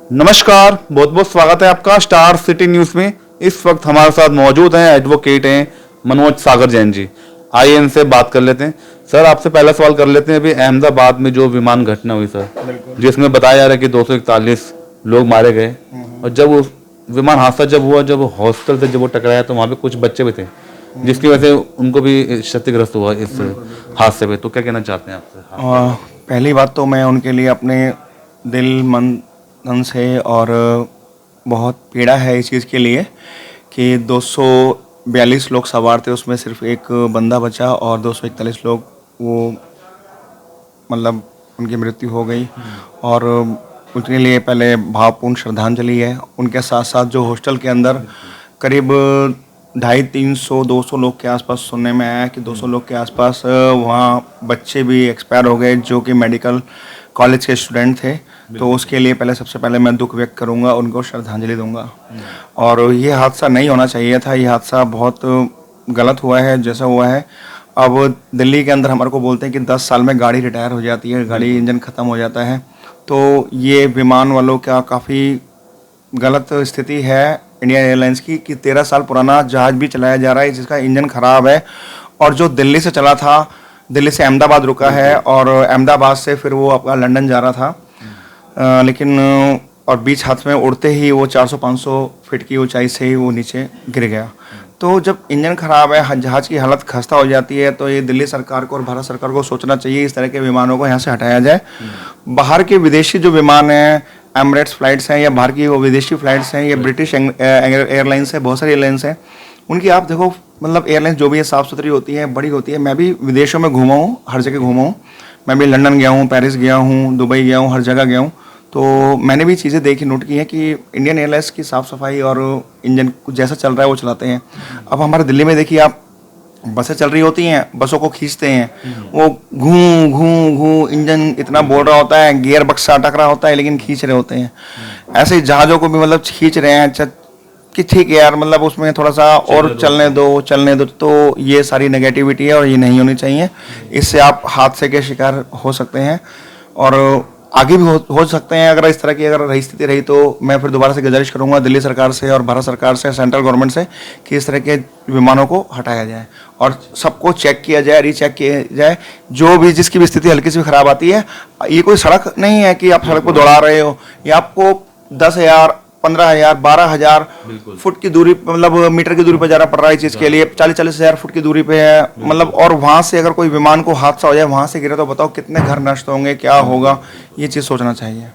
नमस्कार, बहुत बहुत स्वागत है आपका स्टार सिटी न्यूज़ में। इस वक्त हमारे साथ मौजूद हैं एडवोकेट हैं मनोज सागर जैन जी। आइए इनसे बात कर लेते हैं। सर, आपसे पहला सवाल कर लेते हैं। अभी अहमदाबाद में जो विमान घटना हुई सर, जिसमें बताया जा रहा है कि 241 लोग मारे गए, और जब वो विमान हादसा जब हुआ, जब हॉस्टल से जब वो टकराया तो वहाँ पे कुछ बच्चे भी थे, जिसकी वजह से उनको भी क्षतिग्रस्त हुआ इस हादसे पे। तो क्या कहना चाहते हैं आपसे? पहली बात तो मैं उनके लिए अपने दिल मन तन से और बहुत पीड़ा है इस चीज़ के लिए कि 242 लोग सवार थे, उसमें सिर्फ एक बंदा बचा और 241 लोग वो मतलब उनकी मृत्यु हो गई। और उनके लिए पहले भावपूर्ण श्रद्धांजलि है। उनके साथ साथ जो हॉस्टल के अंदर करीब 250-300-200 लोग के आसपास सुनने में आया कि 200 लोग के आसपास वहाँ बच्चे भी एक्सपायर हो गए जो कि मेडिकल कॉलेज के स्टूडेंट थे। तो उसके लिए सबसे पहले मैं दुख व्यक्त करूंगा, उनको श्रद्धांजलि दूंगा। और ये हादसा नहीं होना चाहिए था, ये हादसा बहुत गलत हुआ है जैसा हुआ है। अब दिल्ली के अंदर हमारे को बोलते हैं कि 10 साल में गाड़ी रिटायर हो जाती है, गाड़ी इंजन ख़त्म हो जाता है। तो ये विमान वालों का काफ़ी गलत स्थिति है इंडियन एयरलाइंस की कि 13 साल पुराना जहाज़ भी चलाया जा रहा है जिसका इंजन ख़राब है, और जो दिल्ली से चला था, दिल्ली से अहमदाबाद रुका है और अहमदाबाद से फिर वो अपना लंदन जा रहा था। लेकिन और बीच हाथ में उड़ते ही वो 400-500 फीट की ऊंचाई से ही वो नीचे गिर गया। तो जब इंजन ख़राब है, जहाज़ की हालत खस्ता हो जाती है, तो ये दिल्ली सरकार को और भारत सरकार को सोचना चाहिए इस तरह के विमानों को यहाँ से हटाया जाए। बाहर के विदेशी जो विमान हैं, एमरेट्स फ्लाइट्स हैं या बाहर की वो विदेशी फ्लाइट्स हैं, या ब्रिटिश एयरलाइंस है, बहुत सारी एयरलाइंस हैं, उनकी आप देखो मतलब एयरलाइंस जो भी है साफ़ सुथरी होती है, बड़ी होती है। मैं भी विदेशों में घूमा हूँ, हर जगह घूमा हूँ। मैं भी लंदन गया हूँ, पेरिस गया हूँ, दुबई गया हूँ, हर जगह गया हूँ। तो मैंने भी चीज़ें देखी, नोट की हैं कि इंडियन एयरलाइंस की साफ़ सफाई और इंजन जैसा चल रहा है वो चलाते हैं। अब हमारे दिल्ली में देखिए आप, बसें चल रही होती हैं, बसों को खींचते हैं, वो घूं घूं घूं इंजन इतना बोल रहा होता है, गियर बक्सा अटक रहा होता है, लेकिन खींच रहे होते हैं। ऐसे ही जहाज़ों को भी मतलब खींच रहे हैं कि ठीक है यार, मतलब उसमें थोड़ा सा और चलने दो। तो ये सारी नेगेटिविटी है और ये नहीं होनी चाहिए। इससे आप हादसे के शिकार हो सकते हैं और आगे भी हो सकते हैं। अगर इस तरह की अगर स्थिति रही तो मैं फिर दोबारा से गुजारिश करूंगा दिल्ली सरकार से और भारत सरकार से, सेंट्रल गवर्नमेंट से, कि इस तरह के विमानों को हटाया जाए और सबको चेक किया जाए, रीचेक किया जाए। जो भी जिसकी भी स्थिति हल्की सी खराब आती है, ये कोई सड़क नहीं है कि आप सड़क पर दौड़ा रहे हो, या आपको 10,000, 15,000, 12,000 फुट की दूरी, मतलब मीटर की दूरी पर जाना पड़ रहा है इस चीज़ के लिए। 40-40 हज़ार फुट की दूरी पे है, मतलब, और वहाँ से अगर कोई विमान को हादसा हो जाए, वहाँ से गिरे, तो बताओ कितने घर नष्ट होंगे, क्या होगा, ये चीज़ सोचना चाहिए।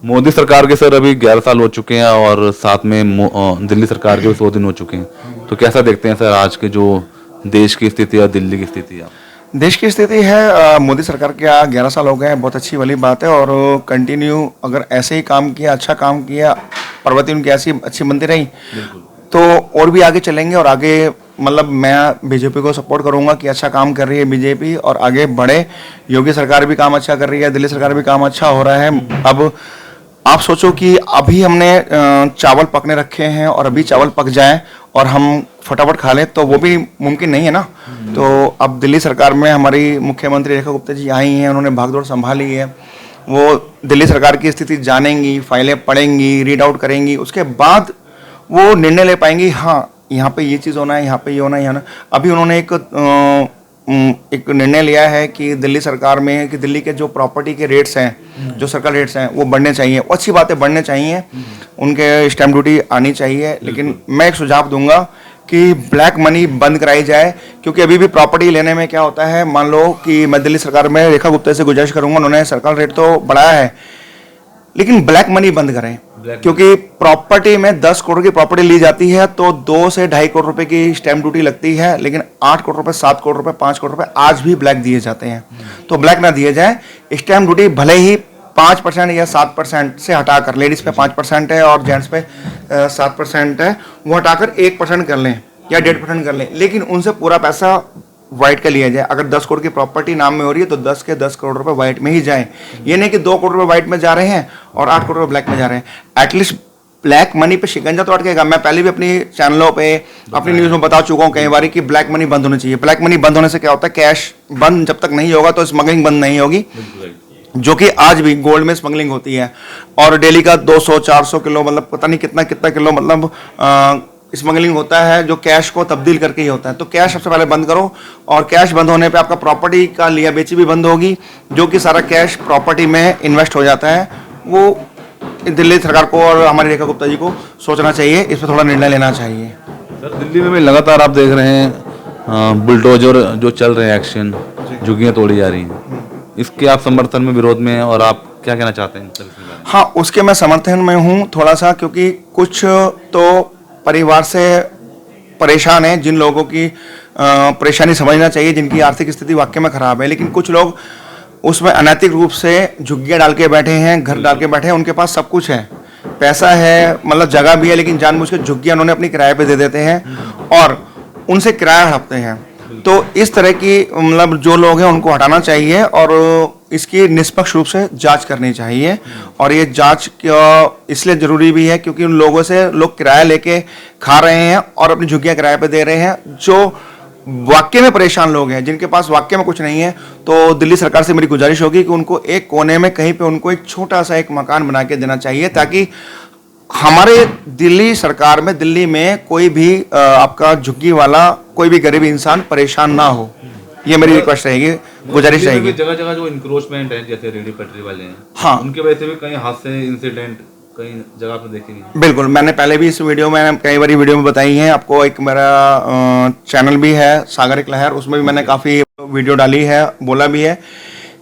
मोदी सरकार के सर अभी 11 साल हो चुके हैं और साथ में दिल्ली सरकार के भी 100 दिन हो चुके हैं। तो कैसा देखते हैं सर आज के जो देश की स्थिति और दिल्ली की स्थिति? आप देश की स्थिति है, मोदी सरकार के 11 साल हो गए हैं, बहुत अच्छी वाली बात है। और कंटिन्यू अगर ऐसे ही काम किया, अच्छा काम किया, प्रगति उनकी ऐसी अच्छी बनती रही तो और भी आगे चलेंगे। और आगे मतलब मैं बीजेपी को सपोर्ट करूंगा कि अच्छा काम कर रही है बीजेपी और आगे बढ़े। योगी सरकार भी काम अच्छा कर रही है, दिल्ली सरकार भी काम अच्छा हो रहा है। अब आप सोचो कि अभी हमने चावल पकने रखे हैं और अभी चावल पक जाए और हम फटाफट खा लें, तो वो भी मुमकिन नहीं है ना। तो अब दिल्ली सरकार में हमारी मुख्यमंत्री रेखा गुप्ता जी आई हैं, उन्होंने भागदौड़ संभाली है। वो दिल्ली सरकार की स्थिति जानेंगी, फाइलें पढ़ेंगी, रीड आउट करेंगी, उसके बाद वो निर्णय ले पाएंगी। हाँ, यहाँ पे ये चीज़ होना है, यहाँ पे ये होना है, यहाँ ना। अभी उन्होंने एक निर्णय लिया है कि दिल्ली सरकार में कि दिल्ली के जो प्रॉपर्टी के रेट्स हैं, जो सर्कल रेट्स हैं, वो बढ़ने चाहिए। वो अच्छी बात है, बढ़ने चाहिए, उनके स्टैम्प ड्यूटी आनी चाहिए। लेकिन मैं एक सुझाव दूंगा कि ब्लैक मनी बंद कराई जाए, क्योंकि अभी भी प्रॉपर्टी लेने में क्या होता है, मान लो कि मैं दिल्ली सरकार में रेखा गुप्ता से गुजारिश करूंगा, उन्होंने सर्कल रेट तो बढ़ाया है, लेकिन ब्लैक मनी बंद करें। क्योंकि प्रॉपर्टी में 10 करोड़ की प्रॉपर्टी ली जाती है तो 2 से 2.5 करोड़ रुपए की स्टैम्प ड्यूटी लगती है, लेकिन 8 करोड़ रुपए, 7 करोड़ रुपए, 5 करोड़ रुपए आज भी ब्लैक दिए जाते हैं। तो ब्लैक ना दिए जाए, स्टैम्प ड्यूटी भले ही 5% या 7% से हटाकर, लेडीज पे 5% है और जेंट्स पे 7% है, वो हटाकर 1% कर लें या 1.5% कर लें, लेकिन उनसे पूरा पैसा वाइट का लिया जाए। अगर 10 करोड़ की प्रॉपर्टी नाम में हो रही है तो 10 के 10 करोड़ रुपए वाइट में ही जाए। ये नहीं कि 2 करोड़ रुपए वाइट में जा रहे हैं और 8 करोड़ रुपए ब्लैक में जा रहे हैं। एटलीस्ट ब्लैक मनी पे शिकंजा तो अटकेगा। मैं पहले भी अपनी चैनलों पे, अपनी न्यूज़ में बता चुका हूँ कई बार कि ब्लैक मनी बंद होनी चाहिए। ब्लैक मनी बंद होने से क्या होता है, कैश बंद जब तक नहीं होगा तो स्मगलिंग बंद नहीं होगी। जो कि आज भी गोल्ड में स्मगलिंग होती है, और डेली का 200-400 किलो, मतलब पता नहीं कितना कितना किलो, मतलब स्मगलिंग होता है, जो कैश को तब्दील करके ही होता है। तो कैश सबसे पहले बंद करो, और कैश बंद होने पे आपका प्रॉपर्टी का लिया बेची भी बंद होगी, जो कि सारा कैश प्रॉपर्टी में इन्वेस्ट हो जाता है। वो दिल्ली सरकार को और हमारी रेखा गुप्ता जी को सोचना चाहिए, इस पर थोड़ा निर्णय लेना चाहिए। सर दिल्ली में भी लगातार आप देख रहे हैं बुलडोजर जो चल रहे हैं, एक्शन, झुग्गियाँ तोड़ी जा रही हैं, इसके आप समर्थन में, विरोध में हैं, और आप क्या कहना चाहते हैं सर इसके बारे में? हाँ, उसके मैं समर्थन में हूँ थोड़ा सा, क्योंकि कुछ तो परिवार से परेशान हैं, जिन लोगों की परेशानी समझना चाहिए, जिनकी आर्थिक स्थिति वाकई में खराब है, लेकिन कुछ लोग उसमें अनैतिक रूप से झुग्गियाँ डाल के बैठे हैं, घर डाल के बैठे हैं, उनके पास सब कुछ है, पैसा है, मतलब जगह भी है, लेकिन जानबूझ के झुग्गियाँ उन्होंने अपनी किराए पे दे देते हैं और उनसे किराया हड़पते हैं। तो इस तरह की मतलब जो लोग हैं उनको हटाना चाहिए, और इसकी निष्पक्ष रूप से जांच करनी चाहिए। और ये जांच इसलिए जरूरी भी है क्योंकि उन लोगों से लोग किराया लेके खा रहे हैं और अपनी झुग्गियाँ किराए पे दे रहे हैं, जो वाकई में परेशान लोग हैं, जिनके पास वाकई में कुछ नहीं है। तो दिल्ली सरकार से मेरी गुजारिश होगी कि उनको एक कोने में कहीं पे उनको एक छोटा सा एक मकान बना के देना चाहिए, ताकि हमारे दिल्ली सरकार में, दिल्ली में कोई भी आपका झुग्गी वाला, कोई भी गरीब इंसान परेशान ना हो। ये मेरी रिक्वेस्ट रहेगी, गुजारिश रहेगी। जगह जगह जो इंक्रोचमेंट है, जैसे रेडी पटरी वाले हैं, हाँ, उनके वजह से भी कई हादसे, इंसिडेंट कई जगह पे देखे गए। बिल्कुल, मैंने पहले भी इस वीडियो में कई बार वीडियो में बताई है आपको। एक मेरा चैनल भी है सागर एक लहर, उसमें भी मैंने काफ़ी वीडियो डाली है, बोला भी है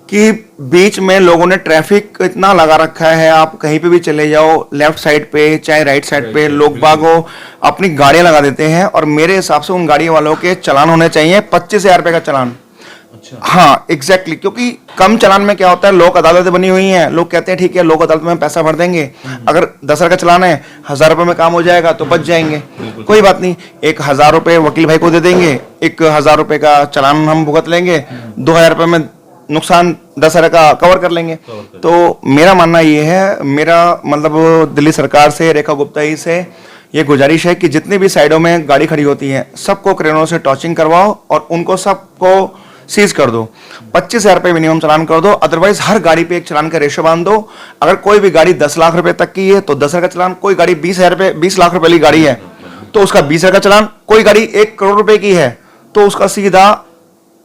कि बीच में लोगों ने ट्रैफिक इतना लगा रखा है, आप कहीं पे भी चले जाओ, लेफ्ट साइड पे चाहे राइट साइड पे, लोग बागो अपनी गाड़ियां लगा देते हैं। और मेरे हिसाब से उन गाड़ी वालों के चालान होने चाहिए 25,000 रुपये का चालान। अच्छा, हाँ एग्जैक्टली, क्योंकि कम चालान में क्या होता है, लोक अदालतें बनी हुई हैं, लोग कहते हैं ठीक है लोक अदालत में पैसा भर देंगे, अगर 10,000 का चालान है, 1,000 रुपये में काम हो जाएगा तो बच जाएंगे, कोई बात नहीं, 1,000 रुपये वकील भाई को दे देंगे, 1,000 रुपये का चालान हम भुगत लेंगे, 2,000 रुपये में नुकसान 10,000 का कवर कर लेंगे। तो मेरा मानना ये है, मेरा मतलब दिल्ली सरकार से, रेखा गुप्ता जी से ये गुजारिश है कि जितनी भी साइडों में गाड़ी खड़ी होती है, सबको क्रेनों से टॉचिंग करवाओ और उनको सबको सीज कर दो, 25,000 रुपये मिनिमम चालान कर दो। अदरवाइज हर गाड़ी पे एक चालान का रेशो बांध दो। अगर कोई भी गाड़ी 10 लाख रुपए तक की है तो 10,000 का चालान, कोई गाड़ी 20,000 रुपये, 20 लाख रुपए वाली गाड़ी है तो उसका 20,000 का चालान, कोई गाड़ी 1 करोड़ रुपए की है तो उसका सीधा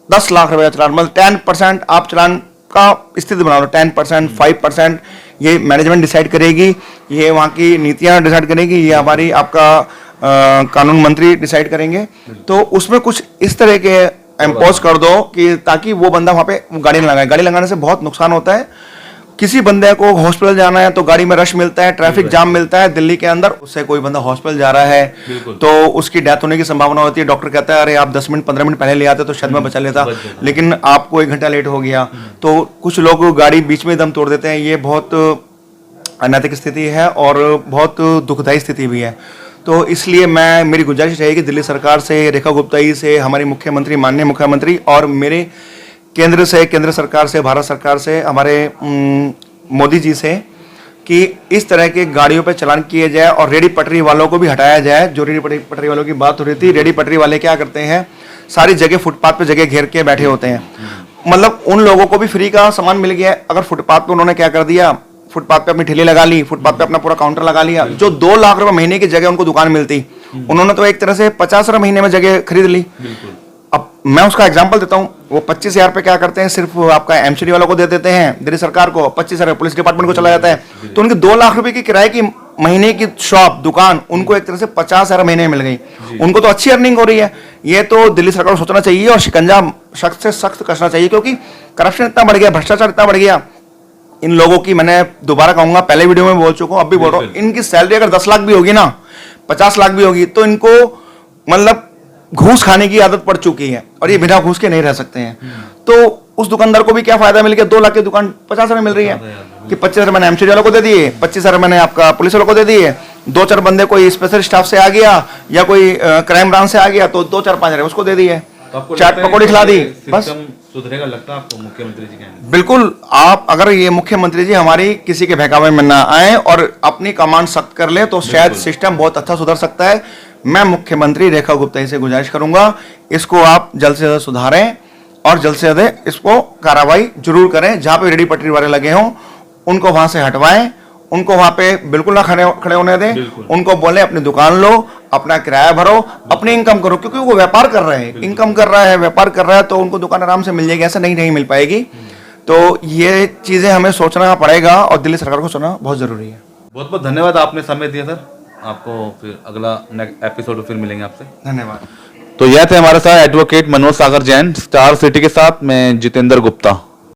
10 लाख रुपए का चालान। मतलब 10% आप चालान का स्थिति बना लो, 10%, 5% ये मैनेजमेंट डिसाइड करेगी, ये वहाँ की नीतियाँ डिसाइड करेगी, ये हमारी आपका कानून मंत्री डिसाइड करेंगे। तो उसमें कुछ इस तरह के इम्पोज कर दो कि ताकि वो बंदा वहाँ पे गाड़ी न लगाए। गाड़ी लगाने से बहुत नुकसान होता है। किसी बंदे को हॉस्पिटल जाना है तो गाड़ी में रश मिलता है, ट्रैफिक जाम मिलता है दिल्ली के अंदर, उससे कोई बंदा हॉस्पिटल जा रहा है तो उसकी डेथ होने की संभावना होती है। डॉक्टर कहता है अरे आप 10 मिनट 15 मिनट पहले ले आते तो शायद मैं बचा लेता, लेकिन आपको 1 घंटा लेट हो गया। तो कुछ लोग गाड़ी बीच में दम तोड़ देते हैं। ये बहुत अनैतिक स्थिति है और बहुत दुखदायी स्थिति भी है। तो इसलिए मेरी गुजारिश रहेगी दिल्ली सरकार से, रेखा गुप्ता जी से, हमारी मुख्यमंत्री, माननीय मुख्यमंत्री और मेरे केंद्र सरकार से, भारत सरकार से, हमारे मोदी जी से कि इस तरह के गाड़ियों पर चालान किए जाए और रेडी पटरी वालों को भी हटाया जाए। जो रेडी पटरी वालों की बात हो रही थी, रेडी पटरी वाले क्या करते हैं, सारी जगह फुटपाथ पे जगह घेर के बैठे होते हैं। मतलब उन लोगों को भी फ्री का सामान मिल गया। अगर फुटपाथ पे उन्होंने क्या कर दिया, फुटपाथ पे अपनी ठेली लगा ली, फुटपाथ पे अपना पूरा काउंटर लगा लिया, जो 2 लाख रुपए महीने की जगह उनको दुकान मिलती, उन्होंने तो एक तरह से 50,000 महीने में जगह खरीद ली। अब मैं उसका एग्जांपल देता हूँ, वो 25,000 पे क्या करते हैं, सिर्फ आपका एमसीडी वालों को दे देते हैं, दिल्ली सरकार को 25,000 पुलिस डिपार्टमेंट को चला जाता है। तो उनके 2 लाख रुपए की किराए की महीने की शॉप, दुकान, उनको एक तरह से 50,000 महीने में मिल गई। उनको तो अच्छी अर्निंग हो रही है। ये तो दिल्ली सरकार को सोचना चाहिए और शिकंजा सख्त से सख्त कसना चाहिए, क्योंकि करप्शन इतना बढ़ गया, भ्रष्टाचार इतना बढ़ गया। इन लोगों की, मैंने दोबारा कहूंगा, पहले वीडियो में बोल चुका हूं, अब भी बोल रहा हूं, इनकी सैलरी अगर 10 लाख भी होगी ना, 50 लाख भी होगी, तो इनको मतलब घूस खाने की आदत पड़ चुकी है और ये बिना घूस के नहीं रह सकते हैं। तो उस दुकानदार को भी क्या फायदा मिल गया, 2 लाख की दुकान 50,000 में मिल रही है कि 25,000 मैंने एमसीडी वालों को दे दिए, 25,000 मैंने आपका पुलिस वालों को दे दिए, 2-4 बंदे कोई स्पेशल स्टाफ से आ गया या कोई क्राइम ब्रांच से आ गया तो 2-4-5 उसको दे दिए, चाट पकौड़ी खिला दी, बस सुधरेगा लगता है आपको मुख्यमंत्री जी कहने? बिल्कुल। आप अगर ये मुख्यमंत्री जी हमारी किसी के बहकावे में ना आए और अपनी कमांड सख्त कर ले तो शायद सिस्टम बहुत अच्छा सुधर सकता है। मैं मुख्यमंत्री रेखा गुप्ता जी से गुजारिश करूंगा, इसको आप जल्द से जल्द सुधारें और जल्द से जल्द इसको कार्रवाई जरूर करें। जहाँ पे रेडी पटरी वाले लगे हों उनको वहां से हटवाएं, उनको वहां पे बिल्कुल ना खड़े होने दें, उनको बोलें अपनी दुकान लो, अपना किराया भरो, अपनी इनकम करो, क्योंकि वो व्यापार कर रहे हैं, इनकम कर रहा है, व्यापार कर रहा है, तो उनको दुकान आराम से मिल जाएगी, ऐसा नहीं मिल पाएगी। तो ये चीजें हमें सोचना पड़ेगा और दिल्ली सरकार को सोचना बहुत जरूरी है। बहुत बहुत धन्यवाद, आपने समय दिया सर। आपको फिर अगला नेक्स्ट एपिसोड में फिर मिलेंगे आपसे। धन्यवाद। तो यह थे हमारे साथ advocate Manoj Sagar Jain, star city के साथ मैं जितेंद्र गुप्ता।